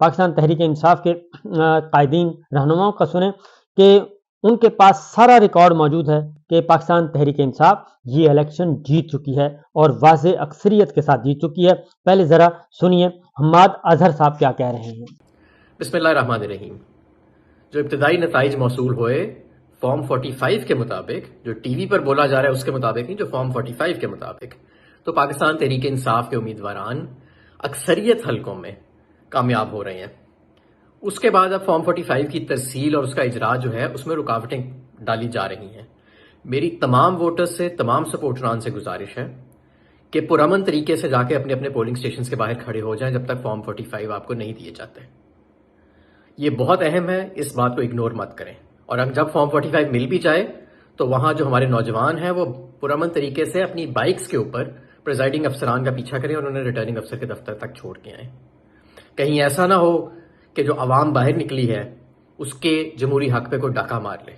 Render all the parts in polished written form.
پاکستان تحریک انصاف کے قائدین رہنماؤں کا سنیں کہ ان کے پاس سارا ریکارڈ موجود ہے کہ پاکستان تحریک انصاف یہ الیکشن جیت چکی ہے اور واضح اکثریت کے ساتھ جیت چکی ہے. پہلے ذرا سنیے حماد اظہر صاحب کیا کہہ رہے ہیں. بسم اللہ الرحمن الرحیم. جو ابتدائی نتائج موصول ہوئے فارم 45 کے مطابق، جو ٹی وی پر بولا جا رہا ہے اس کے مطابق نہیں، جو فارم 45 کے مطابق، تو پاکستان تحریک انصاف کے امیدواران اکثریت حلقوں میں کامیاب ہو رہے ہیں. اس کے بعد اب فارم 45 کی ترسیل اور اس کا اجرا جو ہے اس میں رکاوٹیں ڈالی جا رہی ہیں. میری تمام ووٹرز سے، تمام سپورٹران سے گزارش ہے کہ پرامن طریقے سے جا کے اپنے اپنے پولنگ سٹیشنز کے باہر کھڑے ہو جائیں جب تک فارم 45 آپ کو نہیں دیے جاتے. یہ بہت اہم ہے، اس بات کو اگنور مت کریں. اور جب فارم 45 مل بھی جائے تو وہاں جو ہمارے نوجوان ہیں وہ پرامن طریقے سے اپنی بائکس کے اوپر پریزائڈنگ افسران کا پیچھا کریں اور انہیں ریٹرننگ افسر کے دفتر تک چھوڑ کے آئیں. کہیں ایسا نہ ہو کہ جو عوام باہر نکلی ہے اس کے جمہوری حق پہ کوئی ڈاکہ مار لے.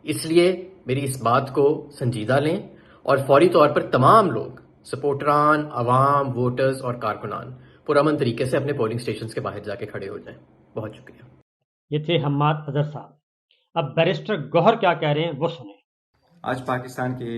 اس لیے میری اس بات کو سنجیدہ لیں اور فوری طور پر تمام لوگ، سپورٹران، عوام، ووٹرز اور کارکنان پرامن طریقے سے اپنے پولنگ سٹیشنز کے باہر جا کے کھڑے ہو جائیں. بہت شکریہ. یہ تھے حماد اظہر صاحب. اب بیرسٹر گوہر کیا کہہ رہے ہیں وہ سنیں. آج پاکستان کی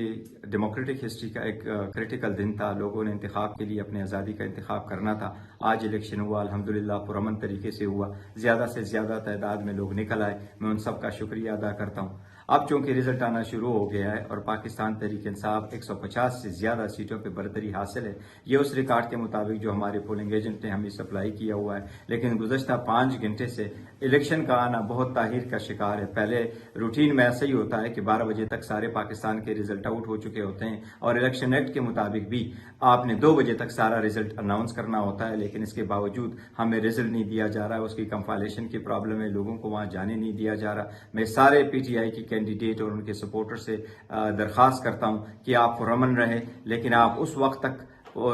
ڈیموکریٹک ہسٹری کا ایک کریٹیکل دن تھا. لوگوں نے انتخاب کے لیے اپنی آزادی کا انتخاب کرنا تھا. آج الیکشن ہوا، الحمدللہ پرامن طریقے سے ہوا. زیادہ سے زیادہ تعداد میں لوگ نکل آئے. میں ان سب کا شکریہ ادا کرتا ہوں. اب چونکہ رزلٹ آنا شروع ہو گیا ہے اور پاکستان تحریک انصاف 150 سے زیادہ سیٹوں پہ برتری حاصل ہے. یہ اس ریکارڈ کے مطابق جو ہمارے پولنگ ایجنٹ نے ہمیں سپلائی کیا ہوا ہے. لیکن گزشتہ 5 گھنٹے سے الیکشن کا آنا بہت تاخیر کا شکار ہے. پہلے روٹین میں ایسا ہی ہوتا ہے کہ 12 بجے تک سارے پاکستان کے رزلٹ آؤٹ ہو چکے ہوتے ہیں اور الیکشن ایکٹ کے مطابق بھی آپ نے 2 بجے تک سارا رزلٹ اناؤنس کرنا ہوتا ہے. لیکن اس کے باوجود ہمیں رزلٹ نہیں دیا جا رہا ہے. اس کی کمپائلیشن کی پرابلم ہے، لوگوں کو وہاں جانے نہیں دیا جا رہا. میں سارے پی ٹی آئی کی کینڈیڈیٹ اور ان کے سپورٹر سے درخواست کرتا ہوں کہ آپ پرامن رہیں، لیکن آپ اس وقت تک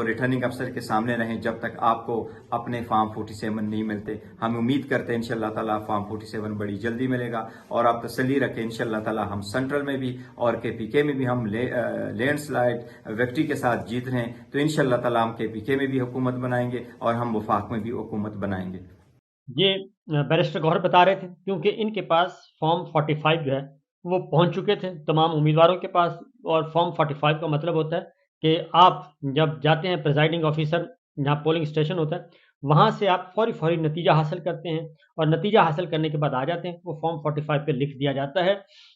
ریٹرننگ افسر کے سامنے رہیں جب تک آپ کو اپنے فارم 47 نہیں ملتے. ہم امید کرتے ہیں انشاءاللہ تعالی فارم 47 بڑی جلدی ملے گا. اور آپ تسلی رکھیں انشاءاللہ تعالی ہم سینٹرل میں بھی اور کے پی کے میں بھی ہم لینڈ سلائڈ وکٹری کے ساتھ جیت رہے ہیں تو انشاءاللہ تعالی ہم کے پی کے میں بھی حکومت بنائیں گے اور ہم وفاق میں بھی حکومت بنائیں گے. یہ بیرسٹر گوہر بتا رہے تھے کیونکہ ان کے پاس فارم 45 جو ہے وہ پہنچ چکے تھے تمام امیدواروں کے پاس. اور فارم 45 کا مطلب ہوتا ہے کہ آپ جب جاتے ہیں پریزائڈنگ آفیسر جہاں پولنگ اسٹیشن ہوتا ہے وہاں سے آپ فوری نتیجہ حاصل کرتے ہیں اور نتیجہ حاصل کرنے کے بعد آ جاتے ہیں. وہ فارم 45 پہ لکھ دیا جاتا ہے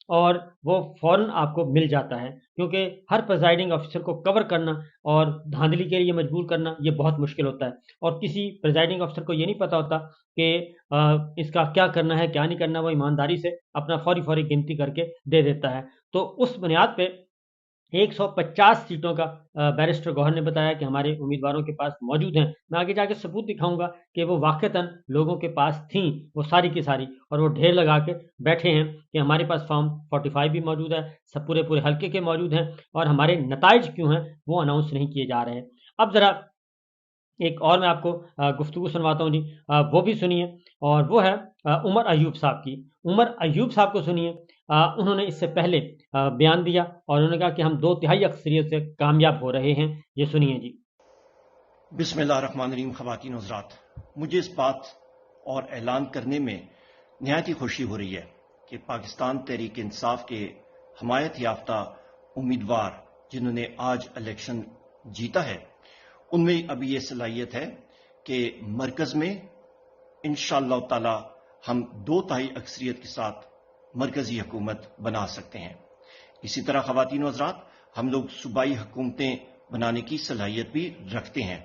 اور وہ فوراً آپ کو مل جاتا ہے کیونکہ ہر پریزائڈنگ آفیسر کو کور کرنا اور دھاندلی کے لیے مجبور کرنا یہ بہت مشکل ہوتا ہے. اور کسی پریزائڈنگ آفیسر کو یہ نہیں پتا ہوتا کہ اس کا کیا کرنا ہے کیا نہیں کرنا. وہ ایمانداری سے اپنا فوری گنتی کر کے دے دیتا ہے. تو اس بنیاد پہ 150 سیٹوں کا بیرسٹر گوہر نے بتایا کہ ہمارے امیدواروں کے پاس موجود ہیں. میں آگے جا کے ثبوت دکھاؤں گا کہ وہ واقعتاً لوگوں کے پاس تھیں وہ ساری کی ساری اور وہ ڈھیر لگا کے بیٹھے ہیں کہ ہمارے پاس فارم 45 بھی موجود ہے، سب پورے حلقے کے موجود ہیں اور ہمارے نتائج کیوں ہیں وہ اناؤنس نہیں کیے جا رہے ہیں. اب ذرا ایک اور میں آپ کو گفتگو سنواتا ہوں جی، وہ بھی سنیے اور وہ ہے عمر ایوب صاحب کی. عمر ایوب صاحب کو سنیے. انہوں نے اس سے پہلے بیان دیا اور انہوں نے کہا کہ ہم 2/3 اکثریت سے کامیاب ہو رہے ہیں. یہ سنیے جی. بسم اللہ الرحمن الرحیم. خواتین حضرات، مجھے اس بات اور اعلان کرنے میں نہایت ہی خوشی ہو رہی ہے کہ پاکستان تحریک انصاف کے حمایت یافتہ امیدوار جنہوں نے آج الیکشن جیتا ہے ان میں ابھی یہ صلاحیت ہے کہ مرکز میں انشاءاللہ تعالی ہم 2/3 اکثریت کے ساتھ مرکزی حکومت بنا سکتے ہیں. اسی طرح خواتین و حضرات، ہم لوگ صوبائی حکومتیں بنانے کی صلاحیت بھی رکھتے ہیں.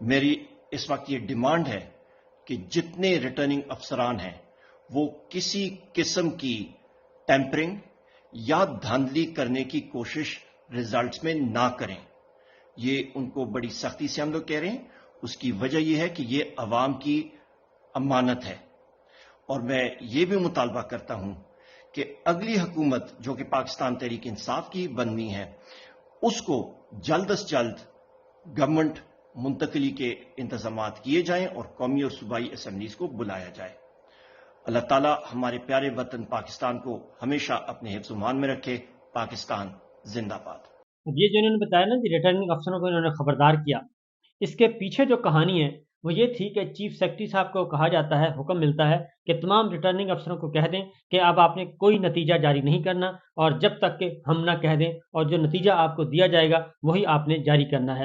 میری اس وقت یہ ڈیمانڈ ہے کہ جتنے ریٹرننگ افسران ہیں وہ کسی قسم کی ٹیمپرنگ یا دھاندلی کرنے کی کوشش ریزلٹس میں نہ کریں. یہ ان کو بڑی سختی سے ہم لوگ کہہ رہے ہیں. اس کی وجہ یہ ہے کہ یہ عوام کی امانت ہے. اور میں یہ بھی مطالبہ کرتا ہوں کہ اگلی حکومت جو کہ پاکستان تحریک انصاف کی بننی ہے اس کو جلد از جلد گورنمنٹ منتقلی کے انتظامات کیے جائیں اور قومی اور صوبائی اسمبلیز کو بلایا جائے. اللہ تعالیٰ ہمارے پیارے وطن پاکستان کو ہمیشہ اپنے حفظ و امان میں رکھے. پاکستان زندہ باد. یہ جو انہوں نے بتایا نا کہ ریٹرننگ افسروں کو انہوں نے خبردار کیا، اس کے پیچھے جو کہانی ہے وہ یہ تھی کہ چیف سیکرٹری صاحب کو کہا جاتا ہے، حکم ملتا ہے کہ تمام ریٹرننگ افسروں کو کہہ دیں کہ اب آپ نے کوئی نتیجہ جاری نہیں کرنا، اور جب تک کہ ہم نہ کہہ دیں، اور جو نتیجہ آپ کو دیا جائے گا وہی آپ نے جاری کرنا ہے۔